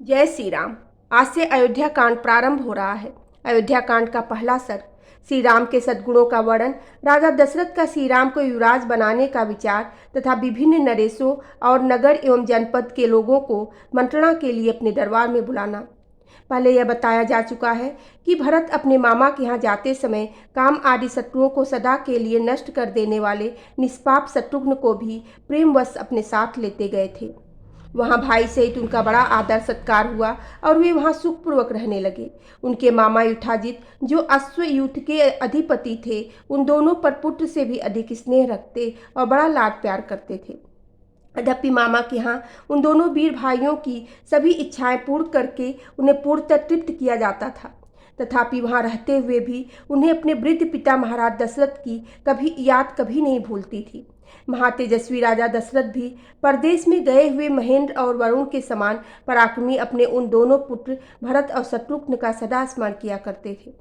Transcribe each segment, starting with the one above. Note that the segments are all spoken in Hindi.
जय श्री राम। आज से अयोध्या कांड प्रारंभ हो रहा है। अयोध्या कांड का पहला सर्ग श्री राम के सद्गुणों का वर्णन, राजा दशरथ का श्री राम को युवराज बनाने का विचार तथा विभिन्न नरेशों और नगर एवं जनपद के लोगों को मंत्रणा के लिए अपने दरबार में बुलाना। पहले यह बताया जा चुका है कि भरत अपने मामा के यहाँ जाते समय काम आदि शत्रुओं को सदा के लिए नष्ट कर देने वाले निष्पाप शत्रुघ्न को भी प्रेमवश अपने साथ लेते गए थे। वहाँ भाई सहित उनका बड़ा आदर सत्कार हुआ और वे वहाँ सुखपूर्वक रहने लगे। उनके मामा युधाजित, जो अश्वयूथ के अधिपति थे, उन दोनों पर पुत्र से भी अधिक स्नेह रखते और बड़ा लाड प्यार करते थे। यद्यपि मामा के यहाँ उन दोनों वीर भाइयों की सभी इच्छाएं पूर्ण करके उन्हें पूर्णतः तृप्त किया जाता था, तथापि वहाँ रहते हुए भी उन्हें अपने वृद्ध पिता महाराज दशरथ की याद कभी नहीं भूलती थी। महातेजस्वी राजा दशरथ भी परदेश में गए हुए महेंद्र और वरुण के समान पराक्रमी अपने उन दोनों पुत्र भरत और शत्रुघ्न का सदा स्मरण किया करते थे।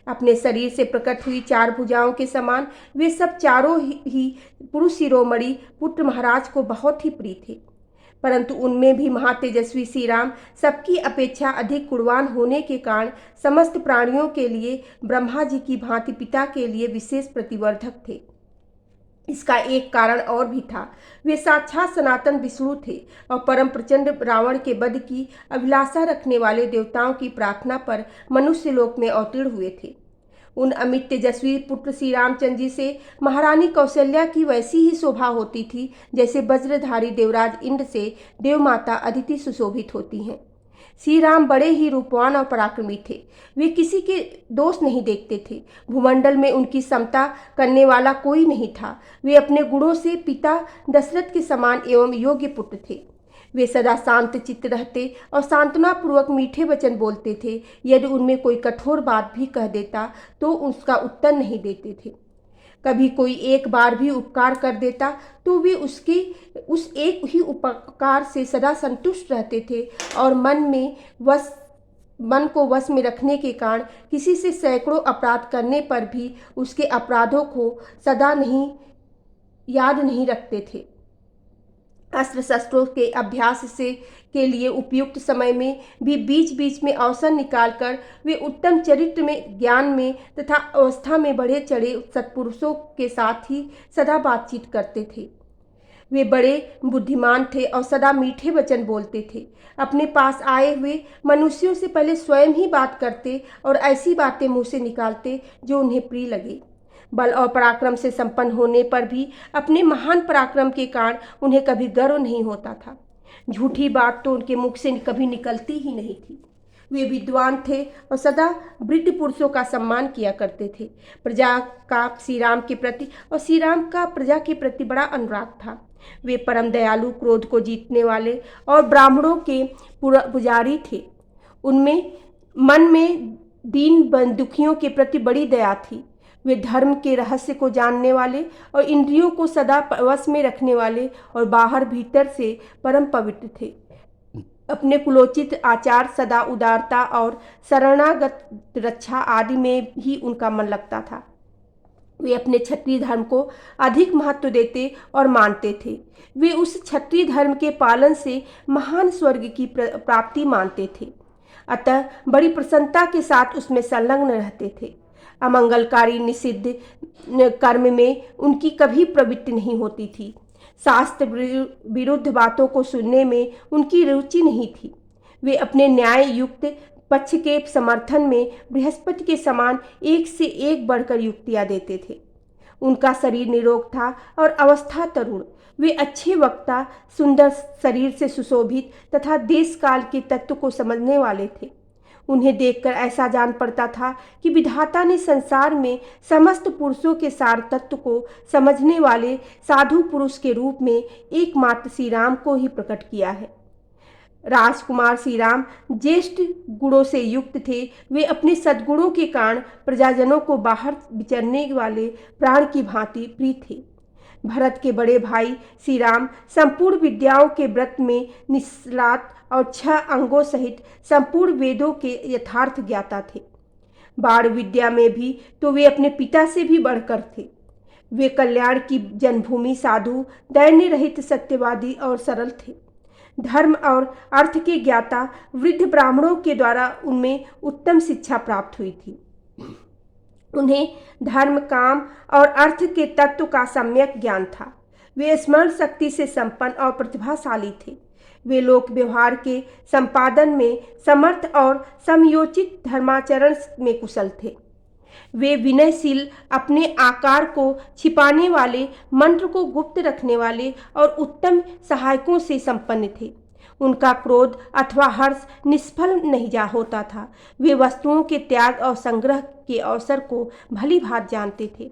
अपने शरीर से प्रकट हुई चार भुजाओं के समान वे सब चारों ही पुरुष शिरोमणि पुत्र महाराज को बहुत ही प्रिय थे, परंतु उनमें भी महातेजस्वी श्री राम सबकी अपेक्षा अधिक गुणवान होने के कारण समस्त प्राणियों के लिए ब्रह्मा जी की भांति पिता के लिए विशेष प्रतिवर्धक थे। इसका एक कारण और भी था। वे साक्षात सनातन विष्णु थे और परम प्रचंड रावण के वध की अभिलाषा रखने वाले देवताओं की प्रार्थना पर मनुष्य लोक में अवतीर्ण हुए थे। उन अमित तेजस्वी पुत्र श्री रामचंद्र जी से महारानी कौशल्या की वैसी ही शोभा होती थी जैसे वज्रधारी देवराज इंद्र से देवमाता अदिति सुशोभित होती हैं। श्री राम बड़े ही रूपवान और पराक्रमी थे। वे किसी के दोष नहीं देखते थे। भूमंडल में उनकी समता करने वाला कोई नहीं था। वे अपने गुणों से पिता दशरथ के समान एवं योग्य पुत्र थे। वे सदा शांत चित्त रहते और सांत्वना पूर्वक मीठे वचन बोलते थे। यदि उनमें कोई कठोर बात भी कह देता तो उसका उत्तर नहीं देते थे। कभी कोई एक बार भी उपकार कर देता तो वे उस एक ही उपकार से सदा संतुष्ट रहते थे और मन को वश में रखने के कारण किसी से सैकड़ों अपराध करने पर भी उसके अपराधों को सदा नहीं याद नहीं रखते थे। अस्त्र शस्त्रों के अभ्यास से के लिए उपयुक्त समय में भी बीच बीच में अवसर निकालकर वे उत्तम चरित्र में, ज्ञान में तथा अवस्था में बढ़े चढ़े सत्पुरुषों के साथ ही सदा बातचीत करते थे। वे बड़े बुद्धिमान थे और सदा मीठे वचन बोलते थे। अपने पास आए हुए मनुष्यों से पहले स्वयं ही बात करते और ऐसी बातें मुँह से निकालते जो उन्हें प्रिय लगे। बल और पराक्रम से संपन्न होने पर भी अपने महान पराक्रम के कारण उन्हें कभी गर्व नहीं होता था। झूठी बात तो उनके मुख से कभी निकलती ही नहीं थी। वे विद्वान थे और सदा वृद्ध पुरुषों का सम्मान किया करते थे। प्रजा का श्री राम के प्रति और श्री राम का प्रजा के प्रति बड़ा अनुराग था। वे परम दयालु, क्रोध को जीतने वाले और ब्राह्मणों के पुजारी थे। उनमें मन में दीन दुखियों के प्रति बड़ी दया थी। वे धर्म के रहस्य को जानने वाले और इंद्रियों को सदा वश में रखने वाले और बाहर भीतर से परम पवित्र थे। अपने कुलोचित आचार, सदा उदारता और शरणागत रक्षा आदि में ही उनका मन लगता था। वे अपने क्षत्रिय धर्म को अधिक महत्व देते और मानते थे। वे उस क्षत्रिय धर्म के पालन से महान स्वर्ग की प्राप्ति मानते थे, अतः बड़ी प्रसन्नता के साथ उसमें संलग्न रहते थे। अमंगलकारी निषिद्ध कर्म में उनकी कभी प्रवृत्ति नहीं होती थी। शास्त्र विरुद्ध बातों को सुनने में उनकी रुचि नहीं थी। वे अपने न्याय युक्त पक्ष के समर्थन में बृहस्पति के समान एक से एक बढ़कर युक्तियां देते थे। उनका शरीर निरोग था और अवस्था तरुण। वे अच्छे वक्ता, सुंदर शरीर से सुशोभित तथा देश काल के तत्व को समझने वाले थे। उन्हें देखकर ऐसा जान पड़ता था कि विधाता ने संसार में समस्त पुरुषों के सार तत्व को समझने वाले साधु पुरुष के रूप में एकमात्र श्री राम को ही प्रकट किया है। राजकुमार श्री राम ज्येष्ठ गुणों से युक्त थे। वे अपने सद्गुणों के कारण प्रजाजनों को बाहर विचरने वाले प्राण की भांति प्रिय थे। भरत के बड़े भाई श्री राम संपूर्ण विद्याओं के व्रत में निष्णात और 6 अंगों सहित संपूर्ण वेदों के यथार्थ ज्ञाता थे। बाण विद्या में भी तो वे अपने पिता से भी बढ़कर थे। वे कल्याण की जन्मभूमि, साधु, दैन्य रहित, सत्यवादी और सरल थे। धर्म और अर्थ के ज्ञाता वृद्ध ब्राह्मणों के द्वारा उनमें उत्तम शिक्षा प्राप्त हुई थी। उन्हें धर्म, काम और अर्थ के तत्व का सम्यक ज्ञान था। वे स्मरण शक्ति से संपन्न और प्रतिभाशाली थे। वे लोक व्यवहार के संपादन में समर्थ और समयोचित धर्माचरण में कुशल थे। वे विनयशील, अपने आकार को छिपाने वाले, मंत्र को गुप्त रखने वाले और उत्तम सहायकों से संपन्न थे। उनका क्रोध अथवा हर्ष निष्फल नहीं जा होता था। वे वस्तुओं के त्याग और संग्रह के अवसर को भली भांति जानते थे।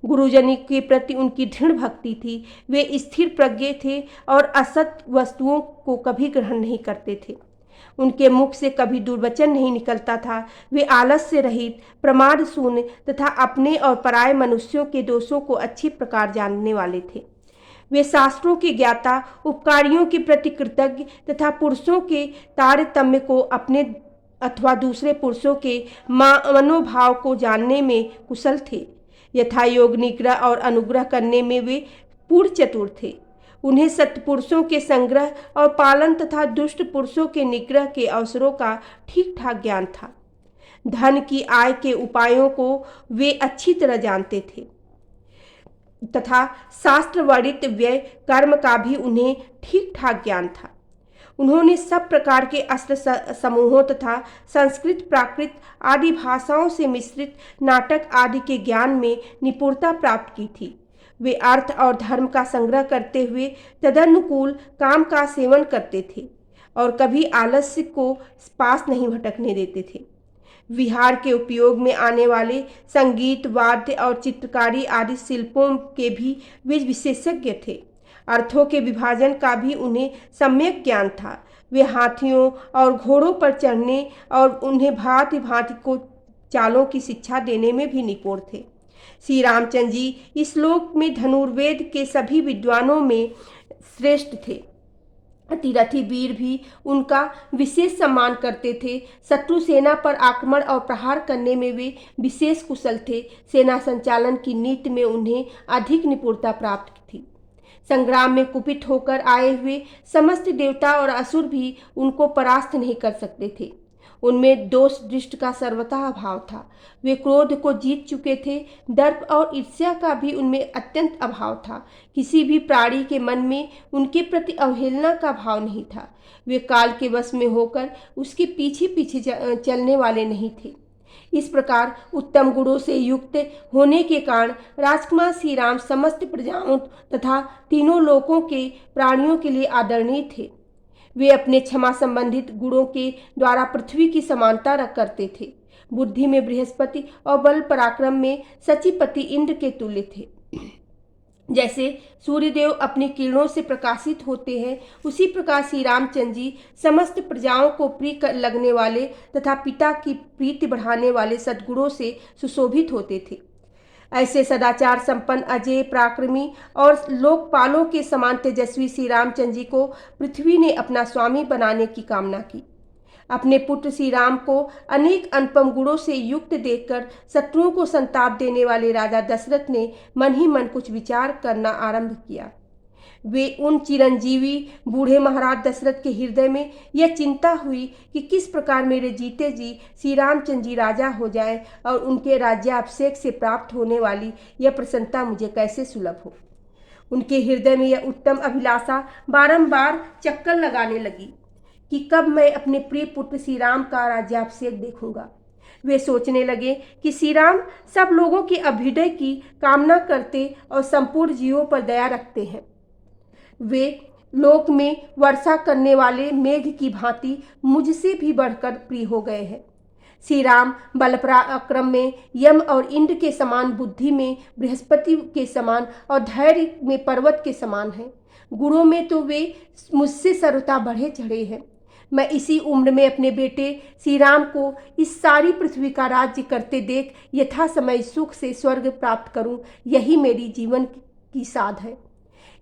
गुरुजनों के प्रति उनकी दृढ़ भक्ति थी। वे स्थिर प्रज्ञ थे और असत वस्तुओं को कभी ग्रहण नहीं करते थे। उनके मुख से कभी दुर्वचन नहीं निकलता था। वे आलस्य रहित, प्रमाद शून्य तथा अपने और पराये मनुष्यों के दोषों को अच्छी प्रकार जानने वाले थे। वे शास्त्रों के ज्ञाता, उपकारियों के प्रति कृतज्ञ तथा पुरुषों के तारतम्य को अपने अथवा दूसरे पुरुषों के मनोभाव को जानने में कुशल थे। यथा योग निग्रह और अनुग्रह करने में वे पूर्ण चतुर थे। उन्हें सत्पुरुषों के संग्रह और पालन तथा दुष्ट पुरुषों के निग्रह के अवसरों का ठीक ठाक ज्ञान था। धन की आय के उपायों को वे अच्छी तरह जानते थे तथा शास्त्र वर्णित व्यय कर्म का भी उन्हें ठीक ठाक ज्ञान था। उन्होंने सब प्रकार के अस्त्र समूहों तथा संस्कृत, प्राकृत आदि भाषाओं से मिश्रित नाटक आदि के ज्ञान में निपुणता प्राप्त की थी। वे अर्थ और धर्म का संग्रह करते हुए तदनुकूल काम का सेवन करते थे और कभी आलस्य को पास नहीं भटकने देते थे। विहार के उपयोग में आने वाले संगीत, वाद्य और चित्रकारी आदि शिल्पों के भी वे विशेषज्ञ थे। अर्थों के विभाजन का भी उन्हें सम्यक ज्ञान था। वे हाथियों और घोड़ों पर चढ़ने और उन्हें भांति भांति को चालों की शिक्षा देने में भी निपुण थे। श्री रामचंद्र जी इस लोक में धनुर्वेद के सभी विद्वानों में श्रेष्ठ थे। अतिरथी वीर भी उनका विशेष सम्मान करते थे। शत्रु सेना पर आक्रमण और प्रहार करने में वे विशेष कुशल थे। सेना संचालन की नीति में उन्हें अधिक निपुणता प्राप्त थी। संग्राम में कुपित होकर आए हुए समस्त देवता और असुर भी उनको परास्त नहीं कर सकते थे। उनमें दोष दृष्ट का सर्वथा अभाव था। वे क्रोध को जीत चुके थे। दर्प और ईर्ष्या का भी उनमें अत्यंत अभाव था। किसी भी प्राणी के मन में उनके प्रति अवहेलना का भाव नहीं था। वे काल के वश में होकर उसके पीछे पीछे चलने वाले नहीं थे। इस प्रकार उत्तम गुणों से युक्त होने के कारण राजकुमार श्री राम समस्त प्रजाओं तथा तीनों लोकों के प्राणियों के लिए आदरणीय थे। वे अपने क्षमा संबंधित गुणों के द्वारा पृथ्वी की समानता रख करते थे। बुद्धि में बृहस्पति और बल पराक्रम में सचिपति इंद्र के तुल्य थे। जैसे सूर्यदेव अपनी किरणों से प्रकाशित होते हैं, उसी प्रकार श्री रामचंद्र जी समस्त प्रजाओं को प्रिय लगने वाले तथा पिता की प्रीति बढ़ाने वाले सद्गुणों से सुशोभित होते थे। ऐसे सदाचार संपन्न, अजय, पराक्रमी और लोकपालों के समान तेजस्वी श्री रामचंद्र जी को पृथ्वी ने अपना स्वामी बनाने की कामना की। अपने पुत्र श्री राम को अनेक अनुपम गुणों से युक्त देखकर शत्रुओं को संताप देने वाले राजा दशरथ ने मन ही मन कुछ विचार करना आरंभ किया। वे उन चिरंजीवी बूढ़े महाराज दशरथ के हृदय में यह चिंता हुई कि किस प्रकार मेरे जीते जी श्री रामचंद्र जी राजा हो जाएं और उनके राज्याभिषेक से प्राप्त होने वाली यह प्रसन्नता मुझे कैसे सुलभ हो। उनके हृदय में यह उत्तम अभिलाषा बारंबार चक्कर लगाने लगी कि कब मैं अपने प्रिय पुत्र श्री राम का राज्याभिषेक देखूंगा। वे सोचने लगे कि श्री राम सब लोगों के अभ्युदय की कामना करते और संपूर्ण जीवों पर दया रखते हैं। वे लोक में वर्षा करने वाले मेघ की भांति मुझसे भी बढ़कर प्रिय हो गए हैं। श्री राम बल पराक्रम में यम और इंद्र के समान, बुद्धि में बृहस्पति के समान और धैर्य में पर्वत के समान हैं। गुणों में तो वे मुझसे सर्वथा बढ़े चढ़े हैं। मैं इसी उम्र में अपने बेटे श्री राम को इस सारी पृथ्वी का राज्य करते देख यथा समय सुख से स्वर्ग प्राप्त करूं, यही मेरी जीवन की साध है।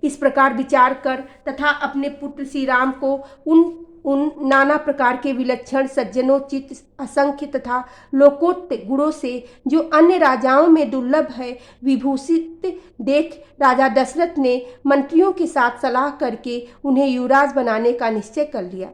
इस प्रकार विचार कर तथा अपने पुत्र श्री राम को उन उन नाना प्रकार के विलक्षण सज्जनोचित असंख्य तथा लोकोक्त गुणों से जो अन्य राजाओं में दुर्लभ है विभूषित देख राजा दशरथ ने मंत्रियों के साथ सलाह करके उन्हें युवराज बनाने का निश्चय कर लिया।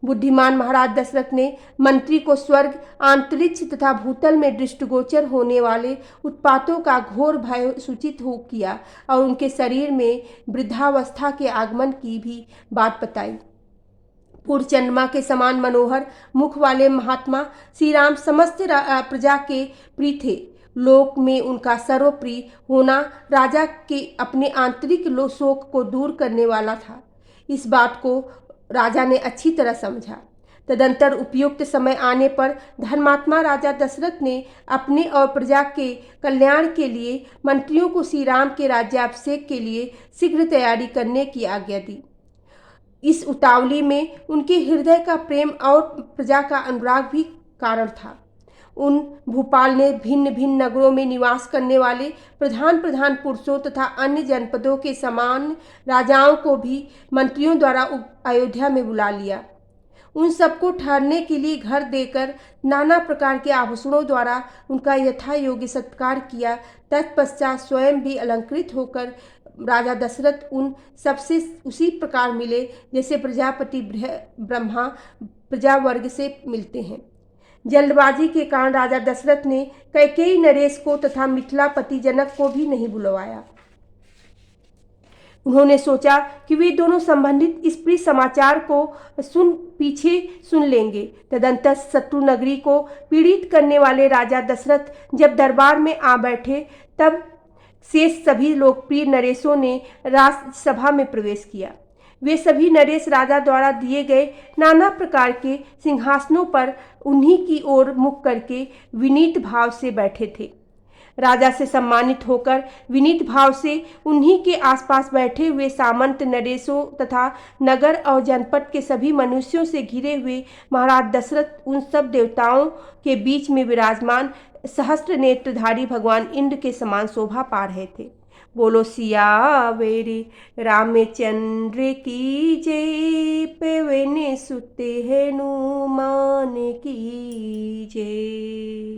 बुद्धिमान महाराज दशरथ ने मंत्री को स्वर्ग, अंतरिक्ष तथा भूतल में दृष्टिगोचर होने वाले उत्पातों का घोर भय सूचित हो किया और उनके शरीर में वृद्धावस्था के आगमन की भी बात बताई। पूर्ण चंद्रमा के समान मनोहर मुख वाले महात्मा श्री राम समस्त प्रजा के प्रिय थे। लोक में उनका सर्वप्रिय होना राजा के अपने आंतरिक शोक को दूर करने वाला था। इस बात को राजा ने अच्छी तरह समझा। तदंतर उपयुक्त समय आने पर धर्मात्मा राजा दशरथ ने अपने और प्रजा के कल्याण के लिए मंत्रियों को श्री राम के राज्याभिषेक के लिए शीघ्र तैयारी करने की आज्ञा दी। इस उतावली में उनके हृदय का प्रेम और प्रजा का अनुराग भी कारण था। उन भूपाल ने भिन्न भिन्न नगरों में निवास करने वाले प्रधान प्रधान पुरुषों तथा अन्य जनपदों के समान राजाओं को भी मंत्रियों द्वारा अयोध्या में बुला लिया। उन सबको ठहरने के लिए घर देकर नाना प्रकार के आभूषणों द्वारा उनका यथा योग्य सत्कार किया। तत्पश्चात स्वयं भी अलंकृत होकर राजा दशरथ उन सबसे उसी प्रकार मिले जैसे प्रजापति ब्रह्मा प्रजा वर्ग से मिलते हैं। जल्दबाजी के कारण राजा दशरथ ने कैकेयी नरेश को तथा मिथिलापति जनक को भी नहीं बुलवाया। उन्होंने सोचा कि वे दोनों संबंधित इस प्रिय समाचार को पीछे सुन लेंगे। तदंतर शत्रु नगरी को पीड़ित करने वाले राजा दशरथ जब दरबार में आ बैठे तब शेष सभी लोकप्रिय नरेशों ने राजसभा में प्रवेश किया। वे सभी नरेश राजा द्वारा दिए गए नाना प्रकार के सिंहासनों पर उन्हीं की ओर मुख करके विनीत भाव से बैठे थे। राजा से सम्मानित होकर विनीत भाव से उन्हीं के आसपास बैठे हुए सामंत नरेशों तथा नगर और जनपद के सभी मनुष्यों से घिरे हुए महाराज दशरथ उन सब देवताओं के बीच में विराजमान सहस्त्र नेत्रधारी भगवान इंद्र के समान शोभा पा रहे थे। बोलो सियावेरे रामचंद्र की जय, पवन सुत हनुमान की जय।